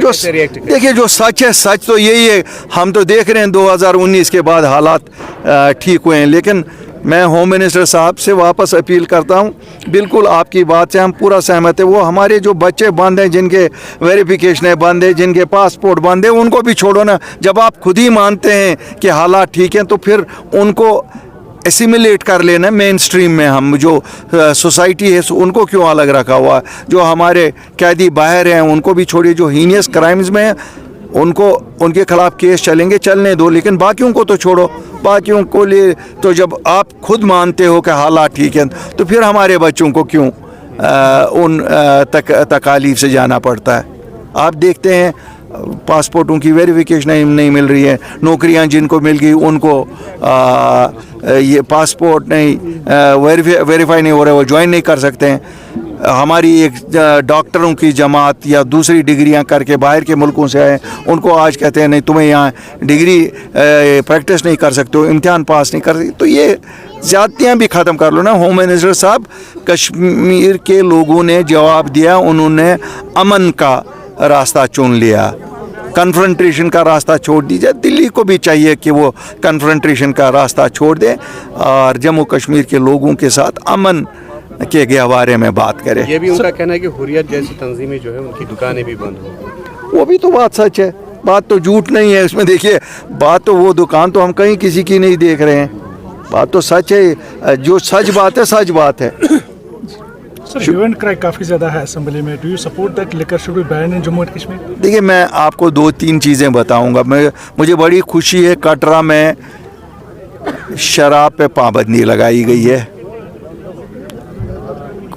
देखिए जो सच है, सच तो यही है। हम तो देख रहे हैं 2019 के बाद हालात ठीक हुए हैं, लेकिन मैं होम मिनिस्टर साहब से वापस अपील करता हूं, बिल्कुल आपकी बात से हम पूरा सहमत है। वो हमारे जो बच्चे बंद हैं, जिनके वेरिफिकेशन बंद है, जिनके पासपोर्ट बंद है, उनको भी छोड़ो ना। जब आप खुद ही मानते हैं कि हालात ठीक हैं तो फिर उनको एसिमिलेट कर लेना मेन स्ट्रीम में। हम जो सोसाइटी है उनको क्यों अलग रखा हुआ? जो हमारे कैदी बाहर हैं उनको भी छोड़िए, जो हीनियस क्राइम्स में हैं उनको, उनके खिलाफ केस चलेंगे, चलने दो, लेकिन बाकियों को तो छोड़ो। बाकियों को लिए तो जब आप खुद मानते हो कि हालात ठीक हैं तो फिर हमारे बच्चों को क्यों उन तकालीफ से जाना पड़ता है? आप देखते हैं पासपोर्टों की वेरिफिकेशन नहीं मिल रही है, नौकरियां जिनको मिल गई उनको ये पासपोर्ट नहीं वेरीफाई नहीं हो रहे, वो ज्वाइन नहीं कर सकते हैं। हमारी एक डॉक्टरों की जमात या दूसरी डिग्रियां करके बाहर के मुल्कों से आए, उनको आज कहते हैं नहीं तुम्हें यहाँ डिग्री प्रैक्टिस नहीं कर सकते हो, इम्तिहान पास नहीं कर सकते। तो ये ज़्यादतियाँ भी ख़त्म कर लो ना। होम मिनिस्टर साहब, कश्मीर के लोगों ने जवाब दिया, उन्होंने अमन का रास्ता चुन लिया, कन्फ्रंटेशन का रास्ता छोड़ दीजिए। दिल्ली को भी चाहिए कि वो कन्फ्रंटेशन का रास्ता छोड़ दे और जम्मू कश्मीर के लोगों के साथ अमन के गहवारे में बात करें। ये भी उनका कहना है कि हुर्रियत जैसी तंजीमें जो है उनकी दुकानें भी बंद हो। वो भी तो बात सच है, बात तो झूठ नहीं है इसमें। देखिए बात तो, वो दुकान तो हम कहीं किसी की नहीं देख रहे हैं, बात तो सच है। जो सच बात है सच बात है। सर, ह्यू एंड क्राई काफ़ी ज़्यादा है असेंबली में। Do you support that liquor should be banned in Jammu and Kashmir? देखिए मैं आपको 2-3 चीज़ें बताऊंगा। मुझे बड़ी खुशी है कटरा में शराब पे पाबंदी लगाई गई है।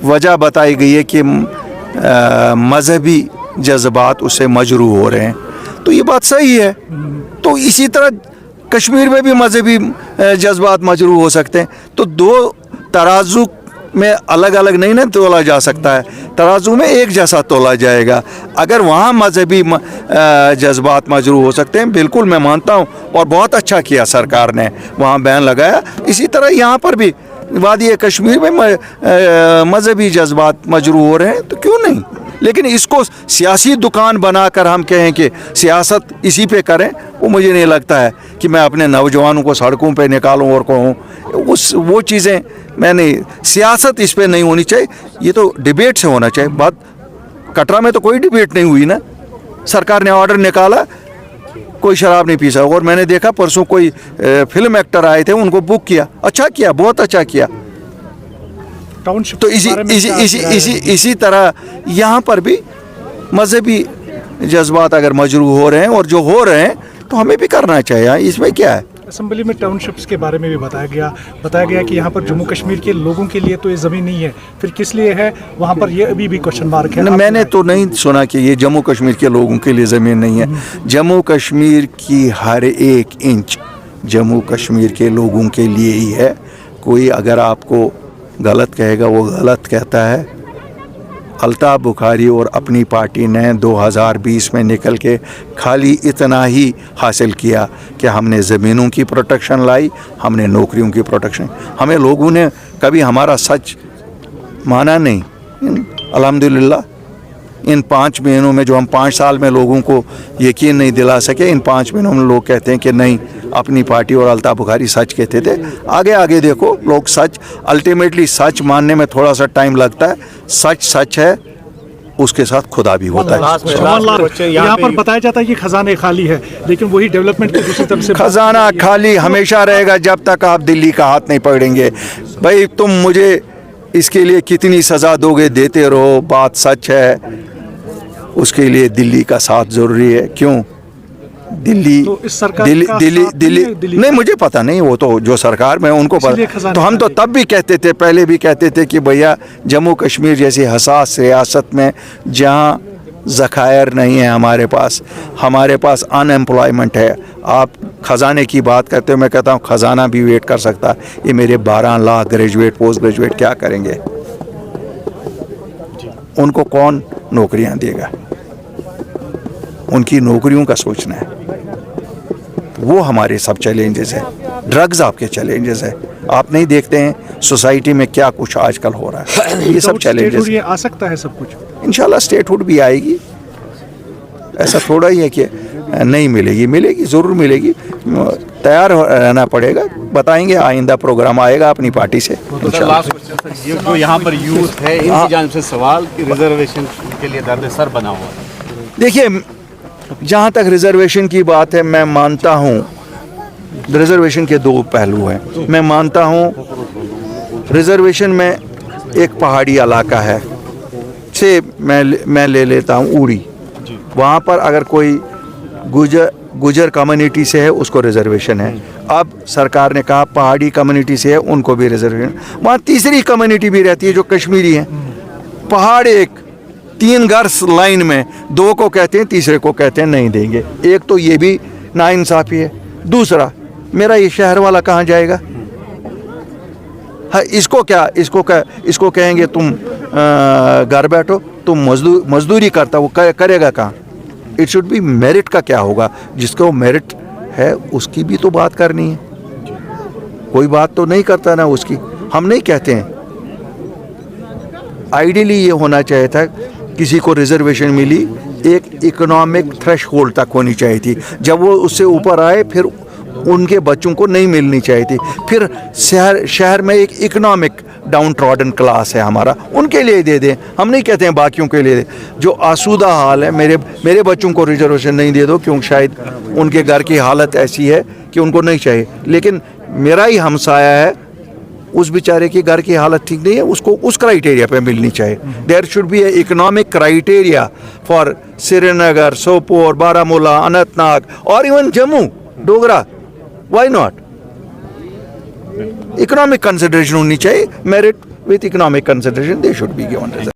वजह बताई गई है कि मजहबी जज्बात उससे मजरूह हो रहे हैं, तो ये बात सही है। तो इसी तरह कश्मीर में भी मजहबी जज्बात मजरूह हो सकते हैं। तो दो तराजू में अलग अलग नहीं ना तोला जा सकता है, तराजू में एक जैसा तोला जाएगा। अगर वहाँ मजहबी जज्बात मजरूह हो सकते हैं, बिल्कुल मैं मानता हूँ, और बहुत अच्छा किया सरकार ने वहाँ बैन लगाया। इसी तरह यहाँ पर भी वादी कश्मीर में मजहबी जज्बात मजरूह हो रहे हैं, तो क्यों नहीं? लेकिन इसको सियासी दुकान बनाकर हम कहें कि सियासत इसी पे करें, वो मुझे नहीं लगता है कि मैं अपने नौजवानों को सड़कों पे निकालूं और कहूँ वो चीज़ें मैं नहीं। सियासत इस पे नहीं होनी चाहिए, ये तो डिबेट से होना चाहिए। बात कटरा में तो कोई डिबेट नहीं हुई ना, सरकार ने ऑर्डर निकाला, कोई शराब नहीं पी सकता। और मैंने देखा परसों कोई फिल्म एक्टर आए थे, उनको बुक किया, अच्छा किया, बहुत अच्छा किया। तो इसी तरह यहाँ पर भी मजहबी जज्बात अगर मजरूह हो रहे हैं, और जो हो रहे हैं तो हमें भी करना चाहिए, इसमें क्या है। असेंबली में टाउनशिप्स के बारे में भी बताया गया कि यहाँ पर जम्मू कश्मीर के लोगों के लिए तो ये ज़मीन नहीं है, फिर किस लिए है वहाँ पर, ये अभी भी क्वेश्चन मार्क है। मैंने तो नहीं सुना कि ये जम्मू कश्मीर के लोगों के लिए ज़मीन नहीं है। जम्मू कश्मीर की हर एक इंच जम्मू कश्मीर के लोगों के लिए ही है। कोई अगर आपको गलत कहेगा वो गलत कहता है। अल्ताफ़ बुखारी और अपनी पार्टी ने 2020 में निकल के खाली इतना ही हासिल किया कि हमने ज़मीनों की प्रोटेक्शन लाई, हमने नौकरियों की प्रोटेक्शन। हमें लोगों ने कभी हमारा सच माना नहीं। अल्हम्दुलिल्लाह इन 5 महीनों में, जो हम 5 साल में लोगों को यकीन नहीं दिला सके, इन 5 महीनों में लोग कहते हैं कि नहीं, अपनी पार्टी और अल्ताफ़ बुखारी सच कहते थे। आगे आगे देखो, लोग सच, अल्टीमेटली सच मानने में थोड़ा सा टाइम लगता है। सच सच है, उसके साथ खुदा भी होता है। यहाँ पर बताया जाता है कि खजाने खाली है, लेकिन वही डेवलपमेंट की दूसरी तरफ से खजाना खाली हमेशा रहेगा जब तक आप दिल्ली का हाथ नहीं पकड़ेंगे। भाई तुम मुझे इसके लिए कितनी सज़ा दोगे, देते रहो, बात सच है। उसके लिए दिल्ली का साथ ज़रूरी है। क्यों? दिल्ली नहीं, मुझे पता नहीं, वो तो जो सरकार में उनको पता। तो हम तो तब भी कहते थे, पहले भी कहते थे कि भैया जम्मू कश्मीर जैसी हसास रियासत में जहाँ ज़खायर नहीं है हमारे पास अनएम्प्लॉयमेंट है। आप ख़जाने की बात करते हो, मैं कहता हूँ ख़जाना भी वेट कर सकता है। ये मेरे 12 लाख ग्रेजुएट, पोस्ट ग्रेजुएट क्या करेंगे? उनको कौन नौकरियाँ देगा? उनकी नौकरियों का सोचना है। वो हमारे सब चैलेंजेस है। ड्रग्स आपके चैलेंजेस है। आप नहीं देखते हैं सोसाइटी में क्या कुछ आजकल हो रहा है। ये सब चैलेंजेस आ सकता है सब कुछ। इंशाल्लाह स्टेटहुड भी आएगी, ऐसा थोड़ा ही है कि नहीं मिलेगी, मिलेगी, ज़रूर मिलेगी, तैयार रहना पड़ेगा, बताएंगे, आइंदा प्रोग्राम आएगा अपनी पार्टी से इंशाल्लाह। लास्ट क्वेश्चन सर, ये जो यहाँ पर यूथ है इनकी जानिब से सवाल कि रिजर्वेशन के लिए दर्द सर बना हुआ है। देखिए, जहाँ तक रिजर्वेशन की बात है, मैं मानता हूँ रिजर्वेशन के दो पहलू हैं। मैं मानता हूँ रिजर्वेशन में एक पहाड़ी इलाका है, से मैं ले लेता हूँ उड़ी, वहाँ पर अगर कोई गुजर कम्युनिटी से है उसको रिजर्वेशन है। अब सरकार ने कहा पहाड़ी कम्युनिटी से है उनको भी रिजर्वेशन। वहाँ तीसरी कम्युनिटी भी रहती है जो कश्मीरी है। पहाड़ एक 3 घर लाइन में, 2 को कहते हैं, तीसरे को कहते हैं नहीं देंगे। एक तो ये भी नाइंसाफ़ी है। दूसरा, मेरा ये शहर वाला कहाँ जाएगा? हाँ, इसको कहेंगे तुम घर बैठो, तुम मजदूरी करता, वो करेगा कहाँ? इट शुड बी मेरिट का क्या होगा? जिसको मेरिट है उसकी भी तो बात करनी है। कोई बात तो नहीं करता ना उसकी। हम नहीं कहते हैं। आइडियली ये होना चाहिए था, किसी को रिजर्वेशन मिली एक इकोनॉमिक थ्रेशहोल्ड तक होनी चाहिए थी। जब वो उससे ऊपर आए फिर उनके बच्चों को नहीं मिलनी चाहिए थी। फिर शहर में एक इकोनॉमिक डाउन ट्रॉडन क्लास है हमारा, उनके लिए दे दें। हम नहीं कहते हैं बाकियों के लिए दे। जो आसूदा हाल है, मेरे बच्चों को रिजर्वेशन नहीं दे दो, क्योंकि शायद उनके घर की हालत ऐसी है कि उनको नहीं चाहिए। लेकिन मेरा ही हमसाया है, उस बेचारे की घर की हालत ठीक नहीं है, उसको उस क्राइटेरिया पे मिलनी चाहिए। There should be a economic criteria for Srinagar, Sopore, Baramulla, Anantnag और even Jammu, Dogra. Why not? Economic consideration होनी चाहिए। Merit with economic consideration they should be given.